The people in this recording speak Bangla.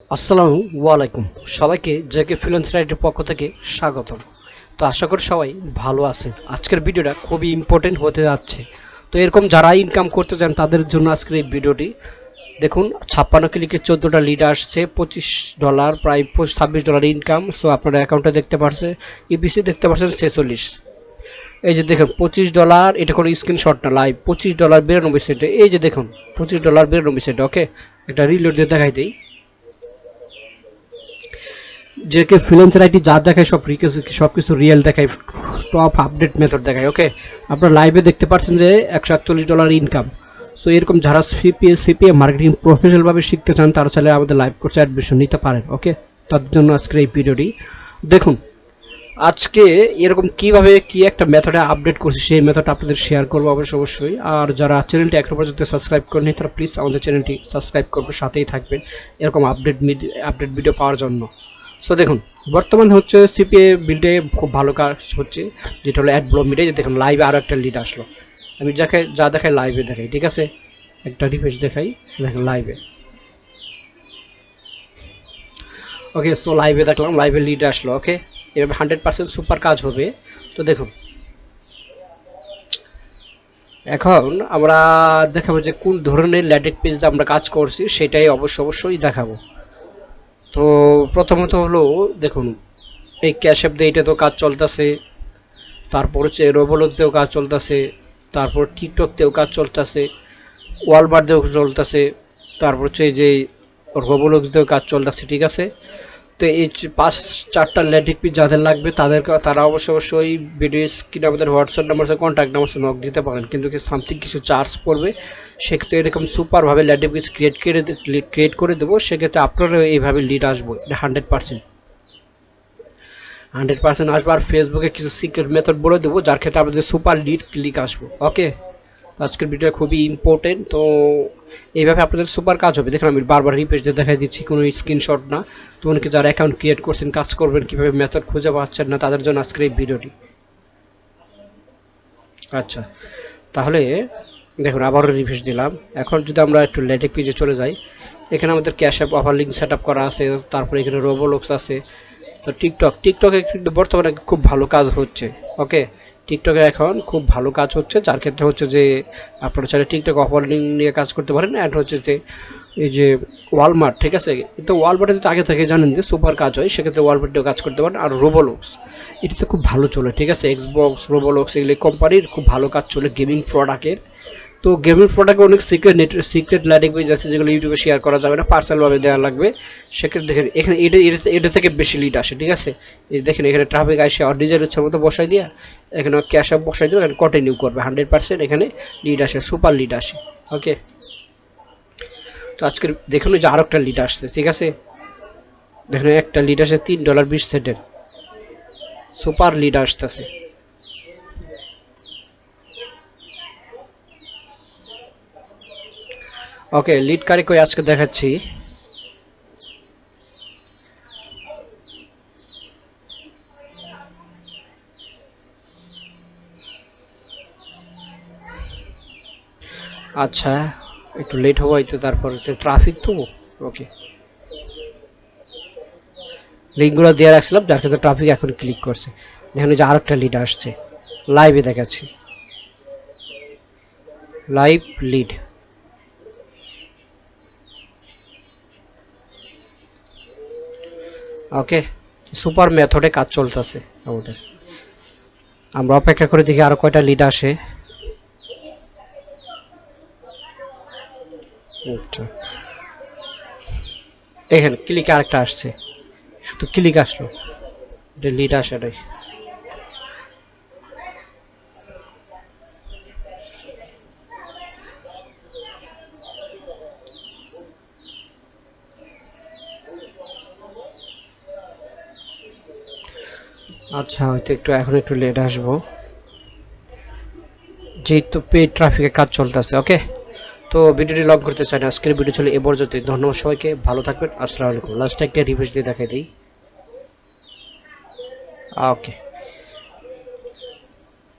আসসালামু আলাইকুম সবাইকে জেকে ফ্রিল্যান্স রাইটের পক্ষ থেকে স্বাগতম। তো আশা করি সবাই ভালো আছেন। আজকের ভিডিওটা খুবই ইম্পর্টেন্ট হতে যাচ্ছে। তো এরকম যারা ইনকাম করতে চান তাদের জন্য আজকের এই ভিডিওটি দেখুন। 56 ক্লিকে 14টা লিড আসছে, $25 প্রায় $26 ইনকাম। সো আপনার অ্যাকাউন্টে দেখতে পাচ্ছেন ইপিসি দেখতে পাচ্ছেন 46। এই যে দেখুন $25, এটা কোনো স্ক্রিনশট না, লাইভ $25.92। এই যে দেখুন $25.92। ওকে, একটা রিলোড দিয়ে দেখাই দিই। যে কে ফ্রিল্যান্সার আইটি যা দেখায় সব কিছু রিয়েল দেখায়, টপ আপডেট মেথড দেখায়। ওকে, আপনারা লাইভে দেখতে পাচ্ছেন যে $141 ইনকাম। সো এরকম যারা সিপিএ মার্কেটিং প্রফেশনালভাবে শিখতে চান তারা চাইলে আমাদের লাইভ কোর্সে অ্যাডমিশন নিতে পারেন। ওকে, তাদের জন্য আজকের এই ভিডিওটি দেখুন। আজকে এরকম কিভাবে কি একটা মেথডে আপডেট করছি সেই মেথডটা আপনাদের শেয়ার করবো অবশ্যই। আর যারা চ্যানেলটি এখনো পর্যন্ত সাবস্ক্রাইব করেনি তারা প্লিজ আমাদের চ্যানেলটি সাবস্ক্রাইব করবে, সাথেই থাকবেন এরকম আপডেট ভিডিও পাওয়ার জন্য। সো দেখুন, বর্তমানে হচ্ছে সিপিএ বিল্ডে খুব ভালো কাজ হচ্ছে, যেটা হলো অ্যাড ব্লক মিডে। দেখুন লাইভে আরও একটা লিড আসলো। আমি যা দেখাই লাইভে দেখাই, ঠিক আছে? একটা রিফ্রেশ দেখাই, দেখেন লাইভে। ওকে, সো লাইভে দেখলাম, লাইভে লিড আসলো। ওকে, এভাবে 100% সুপার কাজ হবে। তো দেখুন, এখন আমরা দেখাবো যে কোন ধরনের ল্যাটেক পেজে আমরা কাজ করছি, সেটাই অবশ্যই দেখাবো। তো প্রথমত হলো দেখুন, এই ক্যাশ অ্যাপ দিয়ে এটা তো কাজ চলতেছে, তারপর হচ্ছে রোবলকতেও কাজ চলতেছে, তারপর টিকটকতেও কাজ চলতেছে, ওয়ালমার্টেও চলতেছে, তারপর হচ্ছে এই যে রোবলক্সতেও কাজ চলতেছে, ঠিক আছে? তো এই 5-4টা ল্যাটিক পিস যাদের লাগবে তারা অবশ্যই ভিডিও স্ক্রিনে আমাদের হোয়াটসঅ্যাপ নাম্বার আছে, কন্ট্যাক্ট নাম্বার আছে, নক দিতে পারেন। কিন্তু সামথিং কিছু চার্জ পড়বে। সেক্ষেত্রে এরকম সুপারভাবে ল্যাটিক পিস ক্রিয়েট করে দেবো। সেক্ষেত্রে আপনারও এইভাবে লিড আসবো, এটা 100% আসবে। আর ফেসবুকে কিছু সিক্রেট মেথড বলে দেবো যার ক্ষেত্রে আমাদের সুপার লিড ক্লিক আসবো। ওকে, আজকের ভিডিও খুবই ইম্পর্টেন্ট। তো এইভাবে আপনাদের সুপার কাজ হবে। দেখুন আমি বারবার রিপেজ দিয়ে দেখাই দিচ্ছি, কোনো স্ক্রিনশট না। তো অনেকে যারা অ্যাকাউন্ট ক্রিয়েট করছেন, কাজ করবেন কীভাবে, মেথড খুঁজে পাচ্ছেন না, তাদের জন্য আজকের এই ভিডিওটি। আচ্ছা, তাহলে দেখুন আবারও রিভিউস দিলাম। এখন যদি আমরা একটু লেটেক পেজে চলে যাই, এখানে আমাদের cash app offer link set up করা আছে, তারপরে এখানে রোবোলক্স আছে। তো টিকটকে কিন্তু বর্তমানে খুব ভালো কাজ হচ্ছে। ওকে, টিকটকে এখন খুব ভালো কাজ হচ্ছে, যার ক্ষেত্রে হচ্ছে যে আপনারা চাইলে টিকটক অফার লিঙ্ক নিয়ে কাজ করতে পারেন। অ্যান্ড হচ্ছে যে এই যে ওয়ালমার্ট, ঠিক আছে? তো ওয়ালমার্টে যদি আগে থেকে জানেন যে সুপার কাজ হয়, সেক্ষেত্রে ওয়ালমার্টেও কাজ করতে পারেন। আর রোবোলক্স এটাতে খুব ভালো চলে, ঠিক আছে? এক্সবক্স, রোবোলক্স এগুলি কোম্পানির খুব ভালো কাজ চলে গেমিং প্রোডাক্টের। তো গেমিং প্রোডাক্টে অনেক সিক্রেট ল্যাঙ্গুয়েজ আছে যেগুলো ইউটিউবে শেয়ার করা যাবে না, পার্সোনালভাবে দেওয়া লাগবে। সেক্ষেত্রে দেখেন এখানে এটা থেকে বেশি লিড আসে, ঠিক আছে? এই দেখেন এখানে ট্রাফিক আসে, আর নিজের ইচ্ছা মতো বসাই দিয়া এখানে ক্যাশ আপ বসাই দেবো, এখানে কন্টিনিউ করবে। 100% এখানে লিড আসে, সুপার লিড আসে। ওকে, তো আজকের দেখুন যে আরও একটা লিড আসছে, ঠিক আছে? দেখুন একটা লিড আসে $3.20, সুপার লিড আসতেছে। ওকে, লিড কারি করে আজকে দেখাচ্ছি। আচ্ছা, একটু লেট হবো হয়তো, তারপর হচ্ছে ট্রাফিক তো। ওকে, লিঙ্কগুলো দিয়ে রাখছিলাম যার ক্ষেত্রে ট্রাফিক এখন ক্লিক করছে। দেখুন যে আরেকটা লিড আসছে, লাইভে দেখাচ্ছি, লাইভ লিড। ওকে, সুপার মেথডে কাজ চলতেছে আমাদের। আমরা অপেক্ষা করে দেখি আরো কয়টা লিড আসে। এখানে ক্লিক আরেকটা আসছে, শুধু ক্লিক আসলো, এটা লিড আসে নাই। আচ্ছা, হয়তো এখন একটু লেট আসবো, যেহেতু পেড ট্রাফিকের কাজ চলতেছে। ওকে, তো ভিডিওটি লগ করতে চাই না, আজকের ভিডিও চলে এ পর্যন্ত। ধন্যবাদ সবাইকে, ভালো থাকবেন, আসসালামু আলাইকুম। লাস্টে একটা রিভিউস দিয়ে দেখাই দিই। ওকে।